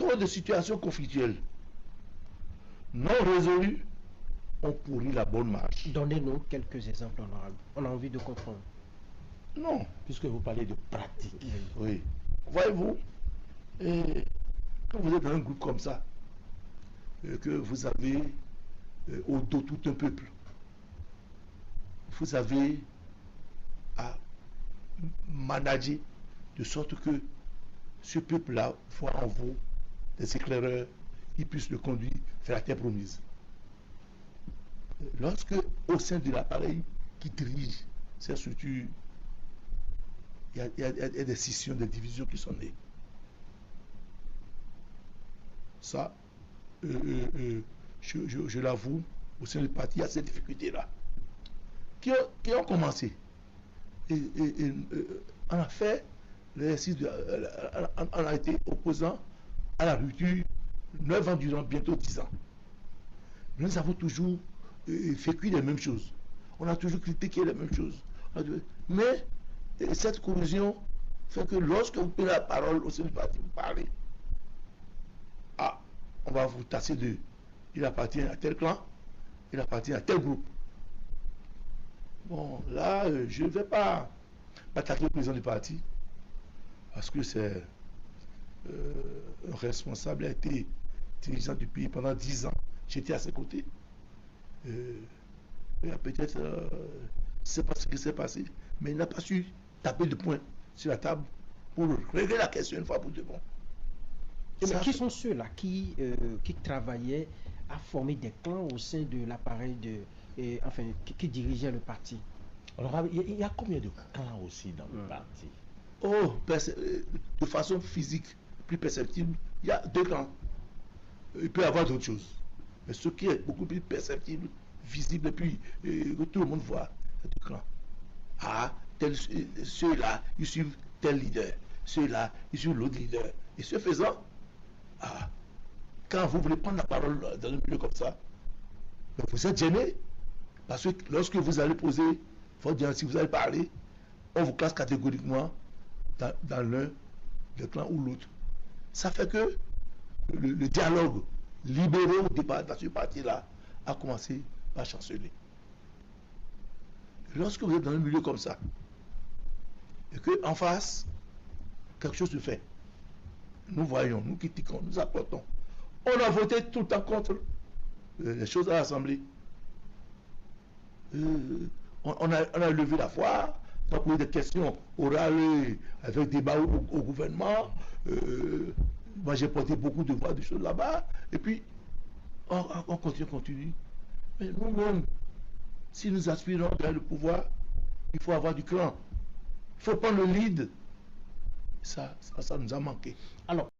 trop de situations conflictuelles non résolues ont pourri la bonne marche. Donnez-nous quelques exemples, honorable. On a envie de comprendre. Non, puisque vous parlez de pratique. Oui. Voyez-vous, quand vous êtes dans un groupe comme ça, que vous avez au dos tout un peuple, vous avez à manager de sorte que ce peuple-là voit en vous des éclaireurs qui puissent le conduire vers la terre promise. Lorsque, au sein de l'appareil qui dirige ces structures, il y a des scissions, des divisions qui sont nées. Ça, je l'avoue, au sein du parti, il y a ces difficultés-là qui ont commencé. On a fait l'exercice, on a été opposant à la rupture 9 ans durant, bientôt 10 ans. Nous avons toujours fait cuire les mêmes choses. On a toujours critiqué les mêmes choses. Mais cette cohésion fait que lorsque vous prenez la parole au sein du parti, vous parlez. Ah, on va vous tasser de. Il appartient à tel clan, il appartient à tel groupe. Bon, là, je ne vais pas attaquer le président du parti, parce que c'est un responsable, a été dirigeant du pays pendant 10 ans. J'étais à ses côtés. Peut-être, je ne sais pas ce qui s'est passé, mais il n'a pas su taper de poing sur la table pour régler la question une fois pour de bon. Mais qui sont ceux-là qui travaillaient à former des clans au sein de l'appareil enfin, qui dirigeait le parti? Alors, il y a combien de clans aussi dans le parti? Oh, de façon physique, plus perceptible, il y a 2 clans. Il peut y avoir d'autres choses. Mais ce qui est beaucoup plus perceptible, visible, et puis que tout le monde voit, c'est 2 clans. Ah, ceux-là, ils suivent tel leader. Ceux-là, ils suivent l'autre leader. Et ce faisant, quand vous voulez prendre la parole dans un milieu comme ça, vous êtes gêné. Parce que lorsque vous allez poser votre diagnostic, si vous allez parler, on vous classe catégoriquement dans l'un des clans ou l'autre. Ça fait que le dialogue libéré au départ dans ce parti-là a commencé à chanceler. Lorsque vous êtes dans un milieu comme ça, et qu'en face, quelque chose se fait, nous voyons, nous critiquons, nous apportons. On a voté tout le temps contre les choses à l'Assemblée. On a levé la voix, on a posé des questions orales avec débat au gouvernement. Moi, j'ai porté beaucoup de voix, de choses là-bas. Et puis, on continue. Mais nous-mêmes, si nous aspirons vers le pouvoir, il faut avoir du cran. Il faut prendre le lead. Ça nous a manqué. Alors,